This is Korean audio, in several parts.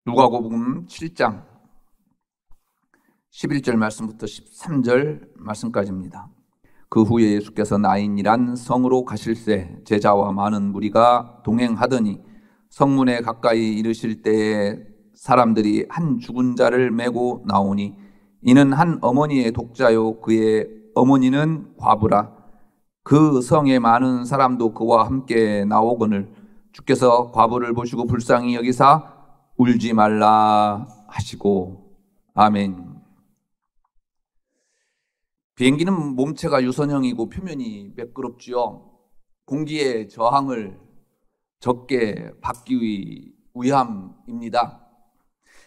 누가복음 7장 11절 말씀부터 13절 말씀까지입니다. 그 후에 예수께서 나인이란 성으로 가실새 제자와 많은 무리가 동행하더니 성문에 가까이 이르실 때에 사람들이 한 죽은 자를 메고 나오니 이는 한 어머니의 독자요 그의 어머니는 과부라. 그 성에 많은 사람도 그와 함께 나오거늘 주께서 과부를 보시고 불쌍히 여기사 울지 말라 하시고. 아멘. 비행기는 몸체가 유선형이고 표면이 매끄럽지요. 공기의 저항을 적게 받기 위함입니다.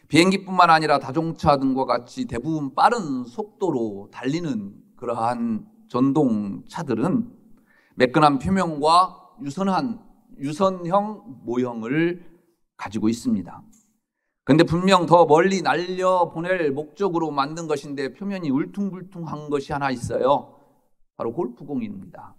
비행기뿐만 아니라 자동차 등과 같이 대부분 빠른 속도로 달리는 그러한 전동차들은 매끈한 표면과 유선형 모형을 가지고 있습니다. 근데 분명 더 멀리 날려보낼 목적으로 만든 것인데 표면이 울퉁불퉁한 것이 하나 있어요. 바로 골프공입니다.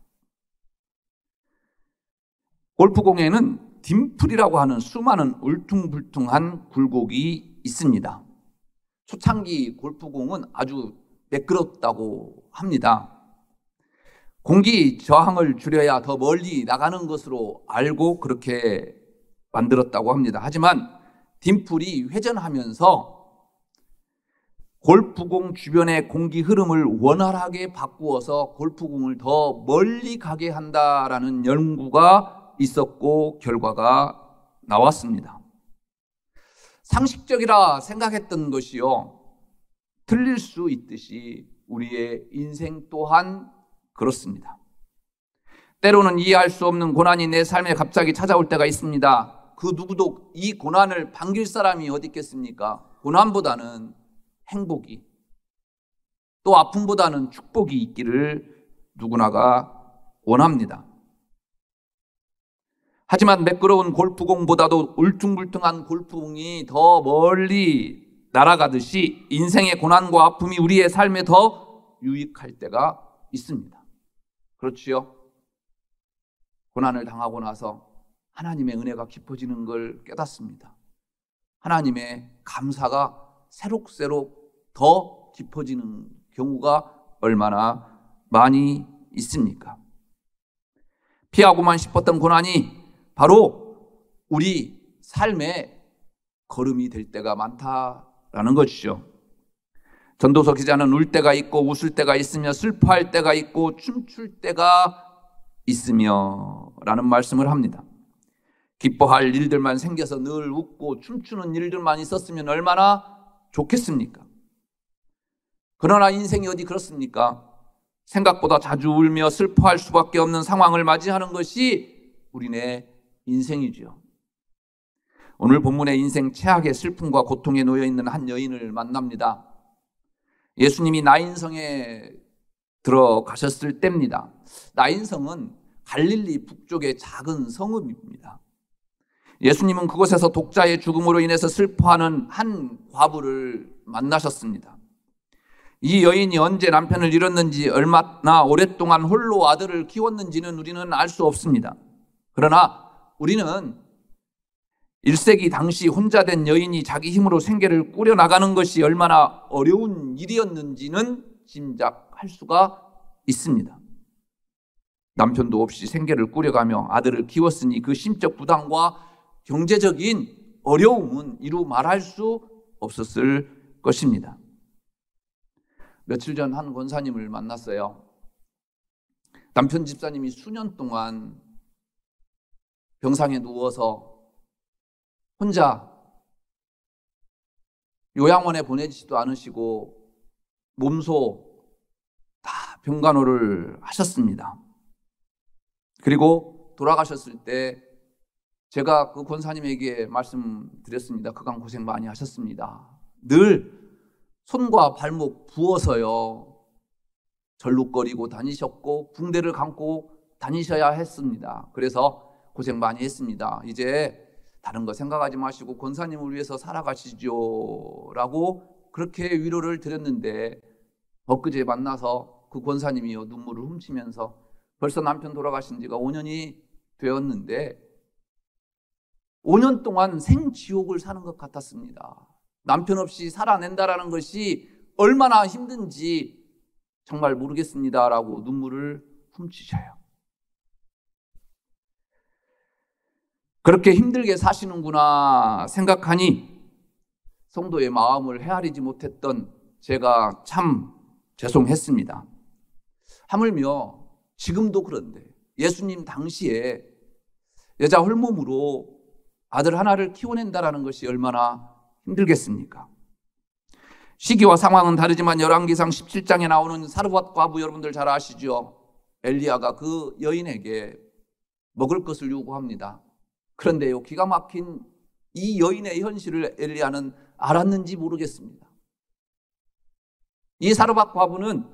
골프공에는 딤플이라고 하는 수많은 울퉁불퉁한 굴곡이 있습니다. 초창기 골프공은 아주 매끄럽다고 합니다. 공기 저항을 줄여야 더 멀리 나가는 것으로 알고 그렇게 만들었다고 합니다. 하지만 딤플이 회전하면서 골프공 주변의 공기 흐름을 원활하게 바꾸어서 골프공을 더 멀리 가게 한다라는 연구가 있었고 결과가 나왔습니다. 상식적이라 생각했던 것이요, 틀릴 수 있듯이 우리의 인생 또한 그렇습니다. 때로는 이해할 수 없는 고난이 내 삶에 갑자기 찾아올 때가 있습니다. 그 누구도 이 고난을 반길 사람이 어디 있겠습니까? 고난보다는 행복이, 또 아픔보다는 축복이 있기를 누구나가 원합니다. 하지만 매끄러운 골프공보다도 울퉁불퉁한 골프공이 더 멀리 날아가듯이 인생의 고난과 아픔이 우리의 삶에 더 유익할 때가 있습니다. 그렇지요? 고난을 당하고 나서 하나님의 은혜가 깊어지는 걸 깨닫습니다. 하나님의 감사가 새록새록 더 깊어지는 경우가 얼마나 많이 있습니까? 피하고만 싶었던 고난이 바로 우리 삶의 걸음이 될 때가 많다라는 것이죠. 전도서 기자는 울 때가 있고 웃을 때가 있으며 슬퍼할 때가 있고 춤출 때가 있으며 라는 말씀을 합니다. 기뻐할 일들만 생겨서 늘 웃고 춤추는 일들만 있었으면 얼마나 좋겠습니까? 그러나 인생이 어디 그렇습니까? 생각보다 자주 울며 슬퍼할 수밖에 없는 상황을 맞이하는 것이 우리네 인생이죠. 오늘 본문의 인생 최악의 슬픔과 고통에 놓여 있는 한 여인을 만납니다. 예수님이 나인성에 들어가셨을 때입니다. 나인성은 갈릴리 북쪽의 작은 성읍입니다. 예수님은 그곳에서 독자의 죽음으로 인해서 슬퍼하는 한 과부를 만나셨습니다. 이 여인이 언제 남편을 잃었는지, 얼마나 오랫동안 홀로 아들을 키웠는지는 우리는 알 수 없습니다. 그러나 우리는 1세기 당시 혼자 된 여인이 자기 힘으로 생계를 꾸려나가는 것이 얼마나 어려운 일이었는지는 짐작할 수가 있습니다. 남편도 없이 생계를 꾸려가며 아들을 키웠으니 그 심적 부담과 경제적인 어려움은 이루 말할 수 없었을 것입니다. 며칠 전 한 권사님을 만났어요. 남편 집사님이 수년 동안 병상에 누워서 혼자 요양원에 보내지도 않으시고 몸소 다 병간호를 하셨습니다. 그리고 돌아가셨을 때 제가 그 권사님에게 말씀드렸습니다. 그간 고생 많이 하셨습니다. 늘 손과 발목 부어서요 절룩거리고 다니셨고 붕대를 감고 다니셔야 했습니다. 그래서 고생 많이 했습니다. 이제 다른 거 생각하지 마시고 권사님을 위해서 살아가시죠 라고 그렇게 위로를 드렸는데 엊그제 만나서 그 권사님이요 눈물을 훔치면서 벌써 남편 돌아가신 지가 5년이 되었는데 5년 동안 생지옥을 사는 것 같았습니다. 남편 없이 살아낸다라는 것이 얼마나 힘든지 정말 모르겠습니다라고 눈물을 훔치셔요. 그렇게 힘들게 사시는구나 생각하니 성도의 마음을 헤아리지 못했던 제가 참 죄송했습니다. 하물며 지금도 그런데 예수님 당시에 여자 홀몸으로 아들 하나를 키워낸다라는 것이 얼마나 힘들겠습니까? 시기와 상황은 다르지만 열왕기상 17장에 나오는 사르밧 과부 여러분들 잘 아시죠? 엘리야가 그 여인에게 먹을 것을 요구합니다. 그런데요, 기가 막힌 이 여인의 현실을 엘리야는 알았는지 모르겠습니다. 이 사르밧 과부는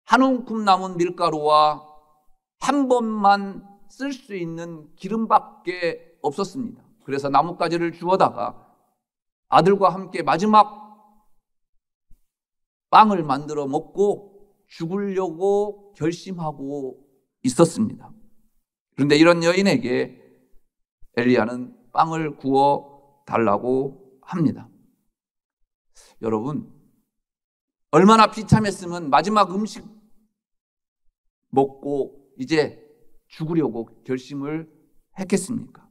한 움큼 남은 밀가루와 한 번만 쓸 수 있는 기름밖에 없었습니다. 그래서 나뭇가지를 주워다가 아들과 함께 마지막 빵을 만들어 먹고 죽으려고 결심하고 있었습니다. 그런데 이런 여인에게 엘리야는 빵을 구워 달라고 합니다. 여러분, 얼마나 비참했으면 마지막 음식 먹고 이제 죽으려고 결심을 했겠습니까?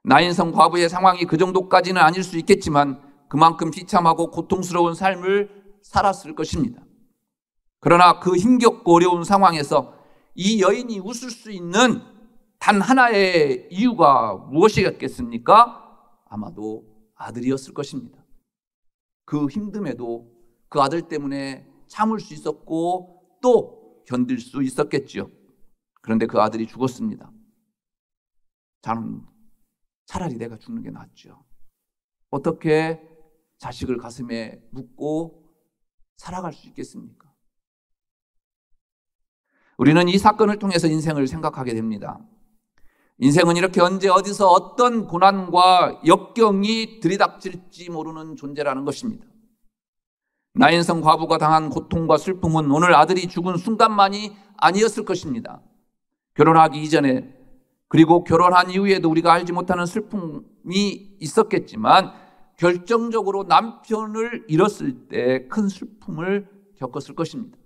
나인성 과부의 상황이 그 정도까지는 아닐 수 있겠지만 그만큼 비참하고 고통스러운 삶을 살았을 것입니다. 그러나 그 힘겹고 어려운 상황에서 이 여인이 웃을 수 있는 단 하나의 이유가 무엇이었겠습니까? 아마도 아들이었을 것입니다. 그 힘듦에도 그 아들 때문에 참을 수 있었고 또 견딜 수 있었겠죠. 그런데 그 아들이 죽었습니다. 저는 차라리 내가 죽는 게 낫죠. 어떻게 자식을 가슴에 묻고 살아갈 수 있겠습니까? 우리는 이 사건을 통해서 인생을 생각하게 됩니다. 인생은 이렇게 언제 어디서 어떤 고난과 역경이 들이닥칠지 모르는 존재라는 것입니다. 나인성 과부가 당한 고통과 슬픔은 오늘 아들이 죽은 순간만이 아니었을 것입니다. 결혼하기 이전에 그리고 결혼한 이후에도 우리가 알지 못하는 슬픔이 있었겠지만 결정적으로 남편을 잃었을 때 큰 슬픔을 겪었을 것입니다.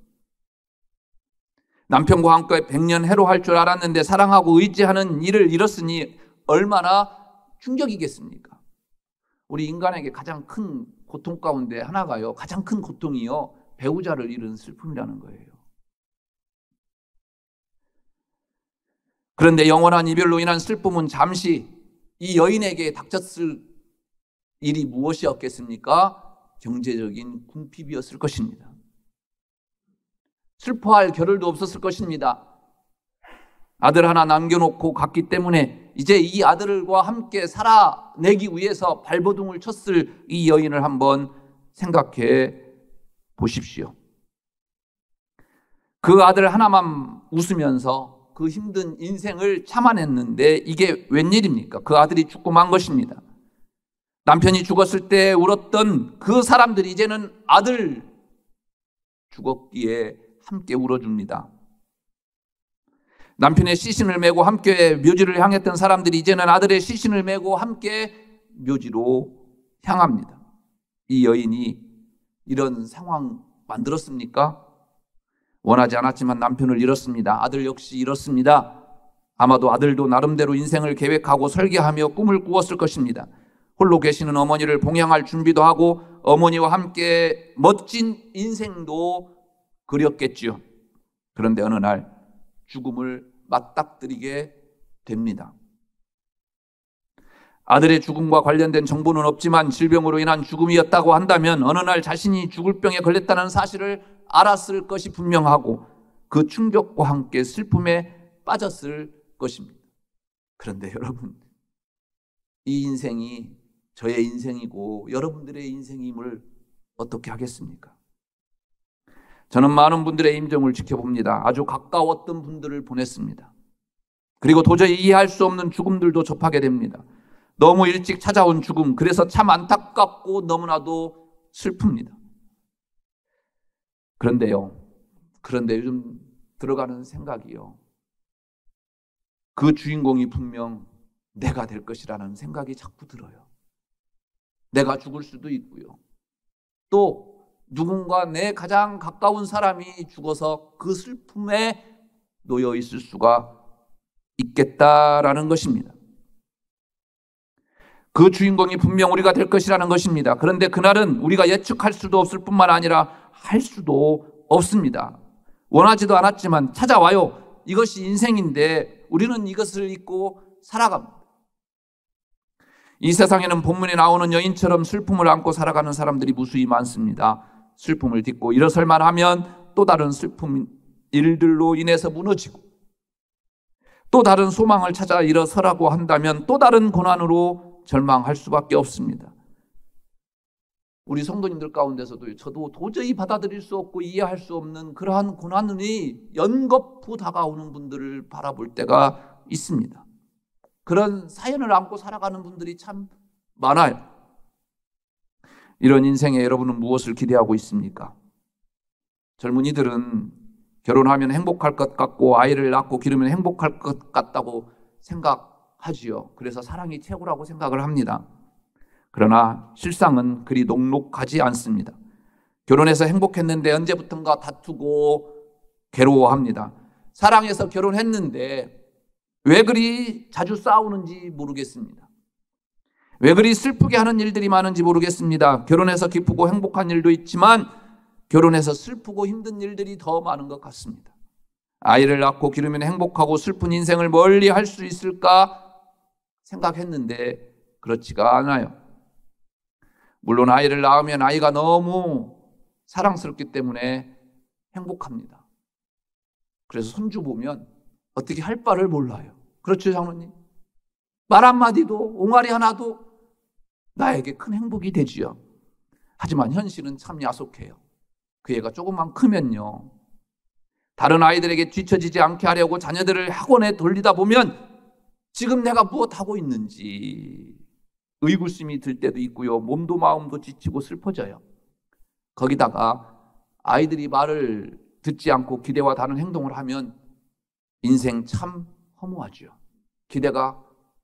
남편과 함께 100년 해로할 줄 알았는데 사랑하고 의지하는 이를 잃었으니 얼마나 충격이겠습니까? 우리 인간에게 가장 큰 고통 가운데 하나가요, 가장 큰 고통이요, 배우자를 잃은 슬픔이라는 거예요. 그런데 영원한 이별로 인한 슬픔은 잠시 이 여인에게 닥쳤을 일이 무엇이었겠습니까? 경제적인 궁핍이었을 것입니다. 슬퍼할 겨를도 없었을 것입니다. 아들 하나 남겨놓고 갔기 때문에 이제 이 아들과 함께 살아내기 위해서 발버둥을 쳤을 이 여인을 한번 생각해 보십시오. 그 아들 하나만 웃으면서 그 힘든 인생을 참아냈는데 이게 웬일입니까? 그 아들이 죽고 만 것입니다. 남편이 죽었을 때 울었던 그 사람들이 이제는 아들 죽었기에 함께 울어줍니다. 남편의 시신을 메고 함께 묘지를 향했던 사람들이 이제는 아들의 시신을 메고 함께 묘지로 향합니다. 이 여인이 이런 상황 만들었습니까? 원하지 않았지만 남편을 잃었습니다. 아들 역시 잃었습니다. 아마도 아들도 나름대로 인생을 계획하고 설계하며 꿈을 꾸었을 것입니다. 홀로 계시는 어머니를 봉양할 준비도 하고 어머니와 함께 멋진 인생도 그렸겠지요. 그런데 어느 날 죽음을 맞닥뜨리게 됩니다. 아들의 죽음과 관련된 정보는 없지만 질병으로 인한 죽음이었다고 한다면 어느 날 자신이 죽을 병에 걸렸다는 사실을 알았을 것이 분명하고 그 충격과 함께 슬픔에 빠졌을 것입니다. 그런데 여러분, 이 인생이 저의 인생이고 여러분들의 인생임을 어떻게 하겠습니까? 저는 많은 분들의 임종을 지켜봅니다. 아주 가까웠던 분들을 보냈습니다. 그리고 도저히 이해할 수 없는 죽음들도 접하게 됩니다. 너무 일찍 찾아온 죽음, 그래서 참 안타깝고 너무나도 슬픕니다. 그런데요, 그런데 요즘 들어가는 생각이요, 그 주인공이 분명 내가 될 것이라는 생각이 자꾸 들어요. 내가 죽을 수도 있고요, 또 누군가 내 가장 가까운 사람이 죽어서 그 슬픔에 놓여 있을 수가 있겠다라는 것입니다. 그 주인공이 분명 우리가 될 것이라는 것입니다. 그런데 그날은 우리가 예측할 수도 없을 뿐만 아니라 할 수도 없습니다. 원하지도 않았지만 찾아와요. 이것이 인생인데 우리는 이것을 잊고 살아갑니다. 이 세상에는 본문에 나오는 여인처럼 슬픔을 안고 살아가는 사람들이 무수히 많습니다. 슬픔을 딛고 일어설만 하면 또 다른 슬픔 일들로 인해서 무너지고, 또 다른 소망을 찾아 일어서라고 한다면 또 다른 고난으로 절망할 수밖에 없습니다. 우리 성도님들 가운데서도 저도 도저히 받아들일 수 없고 이해할 수 없는 그러한 고난이 연거푸 다가오는 분들을 바라볼 때가 있습니다. 그런 사연을 안고 살아가는 분들이 참 많아요. 이런 인생에 여러분은 무엇을 기대하고 있습니까? 젊은이들은 결혼하면 행복할 것 같고 아이를 낳고 기르면 행복할 것 같다고 생각하지요. 그래서 사랑이 최고라고 생각을 합니다. 그러나 실상은 그리 녹록하지 않습니다. 결혼해서 행복했는데 언제부턴가 다투고 괴로워합니다. 사랑해서 결혼했는데 왜 그리 자주 싸우는지 모르겠습니다. 왜 그리 슬프게 하는 일들이 많은지 모르겠습니다. 결혼해서 기쁘고 행복한 일도 있지만 결혼해서 슬프고 힘든 일들이 더 많은 것 같습니다. 아이를 낳고 기르면 행복하고 슬픈 인생을 멀리 할 수 있을까 생각했는데 그렇지가 않아요. 물론 아이를 낳으면 아이가 너무 사랑스럽기 때문에 행복합니다. 그래서 손주 보면 어떻게 할 바를 몰라요. 그렇죠, 장로님? 말 한마디도 옹알이 하나도 나에게 큰 행복이 되지요. 하지만 현실은 참 야속해요. 그 애가 조금만 크면요, 다른 아이들에게 뒤처지지 않게 하려고 자녀들을 학원에 돌리다 보면 지금 내가 무엇하고 있는지 의구심이 들 때도 있고요, 몸도 마음도 지치고 슬퍼져요. 거기다가 아이들이 말을 듣지 않고 기대와 다른 행동을 하면 인생 참 허무하죠. 기대가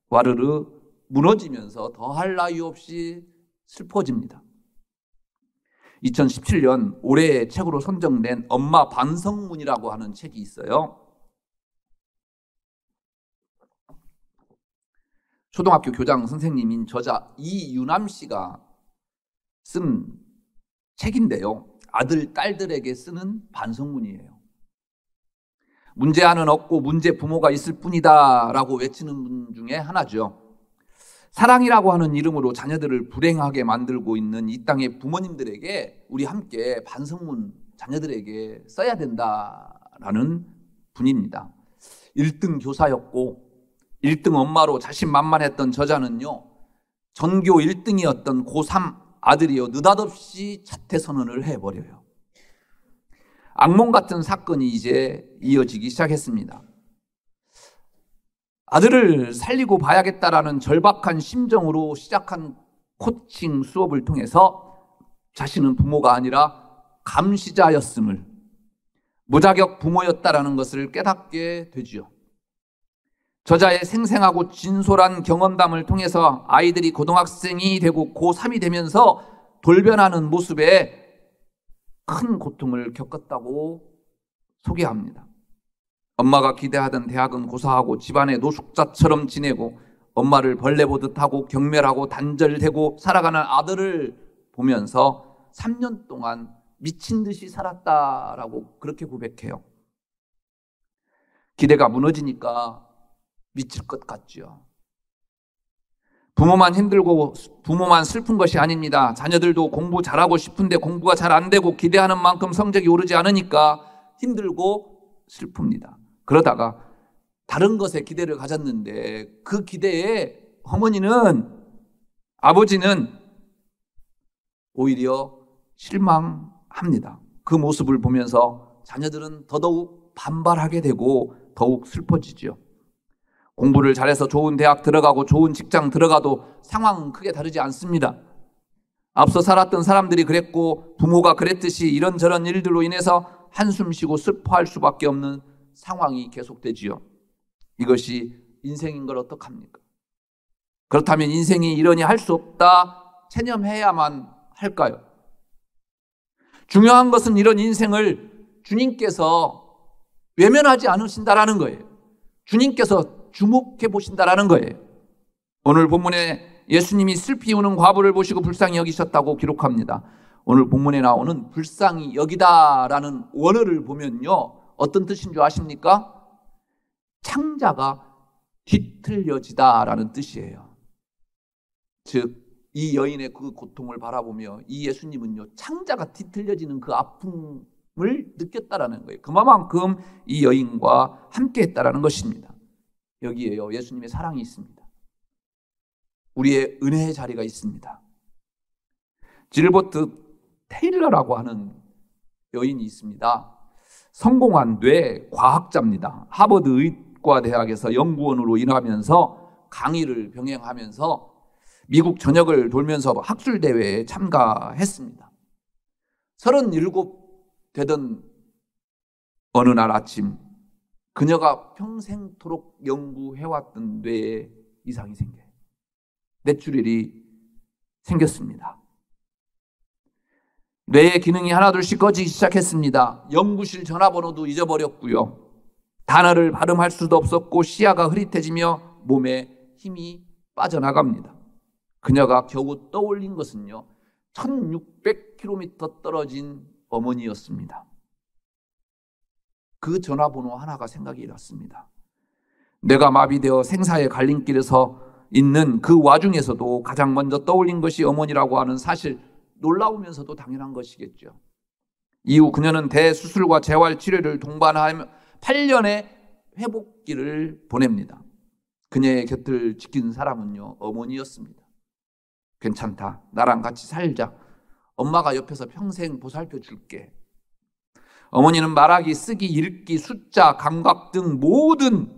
와르르 무너지면서 더할 나위 없이 슬퍼집니다. 2017년 올해의 책으로 선정된 엄마 반성문이라고 하는 책이 있어요. 초등학교 교장 선생님인 저자 이유남 씨가 쓴 책인데요, 아들, 딸들에게 쓰는 반성문이에요. 문제아는 없고 문제 부모가 있을 뿐이다 라고 외치는 분 중에 하나죠. 사랑이라고 하는 이름으로 자녀들을 불행하게 만들고 있는 이 땅의 부모님들에게 우리 함께 반성문 자녀들에게 써야 된다라는 분입니다. 1등 교사였고 1등 엄마로 자신만만했던 저자는요, 전교 1등이었던 고3 아들이요, 느닷없이 자퇴 선언을 해버려요. 악몽 같은 사건이 이제 이어지기 시작했습니다. 아들을 살리고 봐야겠다라는 절박한 심정으로 시작한 코칭 수업을 통해서 자신은 부모가 아니라 감시자였음을, 무자격 부모였다라는 것을 깨닫게 되지요. 저자의 생생하고 진솔한 경험담을 통해서 아이들이 고등학생이 되고 고3이 되면서 돌변하는 모습에 큰 고통을 겪었다고 소개합니다. 엄마가 기대하던 대학은 고사하고 집안의 노숙자처럼 지내고 엄마를 벌레 보듯 하고 경멸하고 단절되고 살아가는 아들을 보면서 3년 동안 미친 듯이 살았다라고 그렇게 고백해요. 기대가 무너지니까 미칠 것 같죠. 부모만 힘들고 부모만 슬픈 것이 아닙니다. 자녀들도 공부 잘하고 싶은데 공부가 잘 안 되고 기대하는 만큼 성적이 오르지 않으니까 힘들고 슬픕니다. 그러다가 다른 것에 기대를 가졌는데 그 기대에 어머니는, 아버지는 오히려 실망합니다. 그 모습을 보면서 자녀들은 더더욱 반발하게 되고 더욱 슬퍼지죠. 공부를 잘해서 좋은 대학 들어가고 좋은 직장 들어가도 상황은 크게 다르지 않습니다. 앞서 살았던 사람들이 그랬고 부모가 그랬듯이 이런저런 일들로 인해서 한숨 쉬고 슬퍼할 수밖에 없는 상황이 계속되지요. 이것이 인생인 걸 어떡합니까? 그렇다면 인생이 이러니 할 수 없다 체념해야만 할까요? 중요한 것은 이런 인생을 주님께서 외면하지 않으신다라는 거예요. 주님께서 주목해 보신다라는 거예요. 오늘 본문에 예수님이 슬피 우는 과부를 보시고 불쌍히 여기셨다고 기록합니다. 오늘 본문에 나오는 불쌍히 여기다라는 원어를 보면요, 어떤 뜻인 줄 아십니까? 창자가 뒤틀려지다라는 뜻이에요. 즉 이 여인의 그 고통을 바라보며 이 예수님은요, 창자가 뒤틀려지는 그 아픔을 느꼈다라는 거예요. 그만큼 이 여인과 함께 했다라는 것입니다. 여기에요, 예수님의 사랑이 있습니다. 우리의 은혜의 자리가 있습니다. 질버트 테일러라고 하는 여인이 있습니다. 성공한 뇌 과학자입니다. 하버드 의과대학에서 연구원으로 일하면서 강의를 병행하면서 미국 전역을 돌면서 학술대회에 참가했습니다. 37 되던 어느 날 아침, 그녀가 평생토록 연구해왔던 뇌에 이상이 생겨요. 뇌출혈이 생겼습니다. 뇌의 기능이 하나둘씩 꺼지기 시작했습니다. 연구실 전화번호도 잊어버렸고요. 단어를 발음할 수도 없었고 시야가 흐릿해지며 몸에 힘이 빠져나갑니다. 그녀가 겨우 떠올린 것은요, 1600km 떨어진 어머니였습니다. 그 전화번호 하나가 생각이 났습니다. 뇌가 마비되어 생사의 갈림길에서 있는 그 와중에서도 가장 먼저 떠올린 것이 어머니라고 하는 사실, 놀라우면서도 당연한 것이겠죠. 이후 그녀는 대수술과 재활치료를 동반하며 8년의 회복기를 보냅니다. 그녀의 곁을 지킨 사람은요, 어머니였습니다. 괜찮다, 나랑 같이 살자, 엄마가 옆에서 평생 보살펴 줄게. 어머니는 말하기, 쓰기, 읽기, 숫자, 감각 등 모든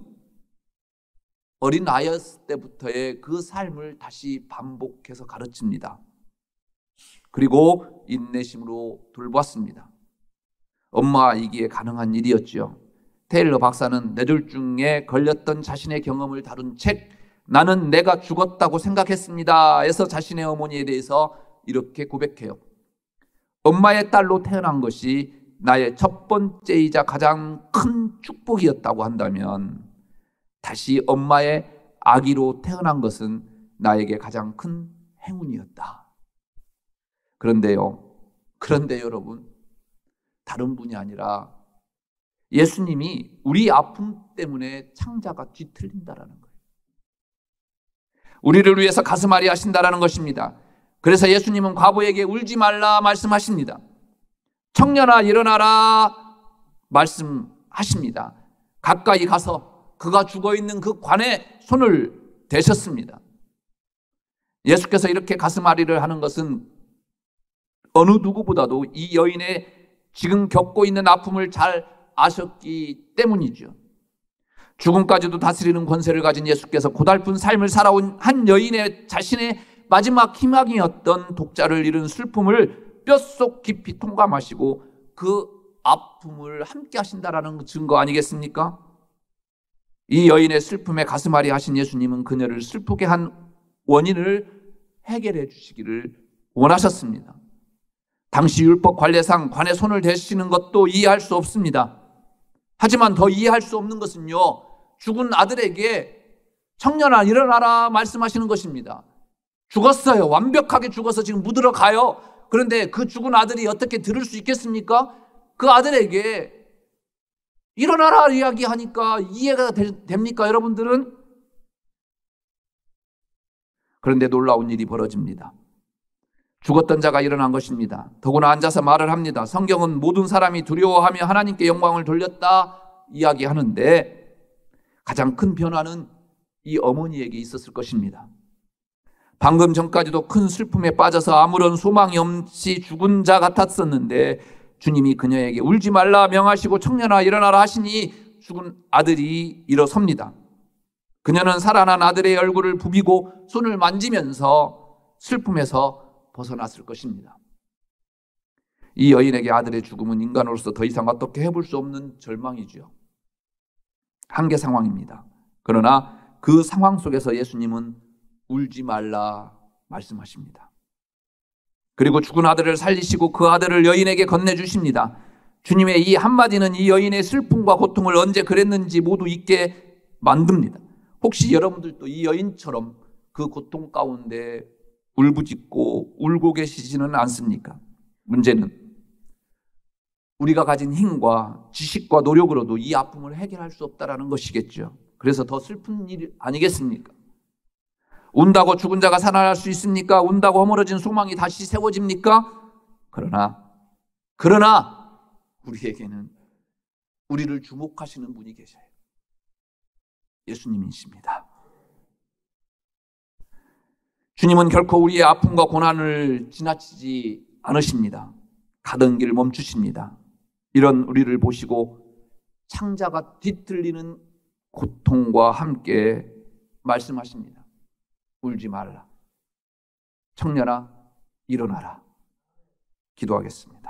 어린 아이였을 때부터의 그 삶을 다시 반복해서 가르칩니다. 그리고 인내심으로 돌봤습니다. 엄마이기에 가능한 일이었죠. 테일러 박사는 뇌졸중에 걸렸던 자신의 경험을 다룬 책 나는 내가 죽었다고 생각했습니다 에서 자신의 어머니에 대해서 이렇게 고백해요. 엄마의 딸로 태어난 것이 나의 첫 번째이자 가장 큰 축복이었다고 한다면 다시 엄마의 아기로 태어난 것은 나에게 가장 큰 행운이었다. 그런데 여러분, 다른 분이 아니라 예수님이 우리 아픔 때문에 창자가 뒤틀린다라는 거예요. 우리를 위해서 가슴앓이 하신다라는 것입니다. 그래서 예수님은 과부에게 울지 말라 말씀하십니다. 청년아 일어나라 말씀하십니다. 가까이 가서 그가 죽어있는 그 관에 손을 대셨습니다. 예수께서 이렇게 가슴앓이를 하는 것은 어느 누구보다도 이 여인의 지금 겪고 있는 아픔을 잘 아셨기 때문이죠. 죽음까지도 다스리는 권세를 가진 예수께서 고달픈 삶을 살아온 한 여인의 자신의 마지막 희망이었던 독자를 잃은 슬픔을 뼛속 깊이 통감하시고 그 아픔을 함께 하신다라는 증거 아니겠습니까? 이 여인의 슬픔에 가슴앓이 하신 예수님은 그녀를 슬프게 한 원인을 해결해 주시기를 원하셨습니다. 당시 율법 관례상 관에 손을 대시는 것도 이해할 수 없습니다. 하지만 더 이해할 수 없는 것은요, 죽은 아들에게 청년아 일어나라 말씀하시는 것입니다. 죽었어요. 완벽하게 죽어서 지금 묻으러 가요. 그런데 그 죽은 아들이 어떻게 들을 수 있겠습니까? 그 아들에게 일어나라 이야기하니까 이해가 됩니까, 여러분들은? 그런데 놀라운 일이 벌어집니다. 죽었던 자가 일어난 것입니다. 더구나 앉아서 말을 합니다. 성경은 모든 사람이 두려워하며 하나님께 영광을 돌렸다 이야기하는데 가장 큰 변화는 이 어머니에게 있었을 것입니다. 방금 전까지도 큰 슬픔에 빠져서 아무런 소망이 없이 죽은 자 같았었는데 주님이 그녀에게 울지 말라 명하시고 청년아 일어나라 하시니 죽은 아들이 일어섭니다. 그녀는 살아난 아들의 얼굴을 부비고 손을 만지면서 슬픔에서 벗어났을 것입니다. 이 여인에게 아들의 죽음은 인간으로서 더 이상 어떻게 해볼 수 없는 절망이죠. 한계 상황입니다. 그러나 그 상황 속에서 예수님은 울지 말라 말씀하십니다. 그리고 죽은 아들을 살리시고 그 아들을 여인에게 건네주십니다. 주님의 이 한마디는 이 여인의 슬픔과 고통을 언제 그랬는지 모두 잊게 만듭니다. 혹시 여러분들도 이 여인처럼 그 고통 가운데 울부짖고 울고 계시지는 않습니까? 문제는 우리가 가진 힘과 지식과 노력으로도 이 아픔을 해결할 수 없다는 것이겠죠. 그래서 더 슬픈 일 아니겠습니까? 운다고 죽은 자가 살아날 수 있습니까? 운다고 허물어진 소망이 다시 세워집니까? 그러나 우리에게는 우리를 주목하시는 분이 계셔요. 예수님이십니다. 주님은 결코 우리의 아픔과 고난을 지나치지 않으십니다. 가던 길 멈추십니다. 이런 우리를 보시고 창자가 뒤틀리는 고통과 함께 말씀하십니다. 울지 말라. 청년아 일어나라. 기도하겠습니다.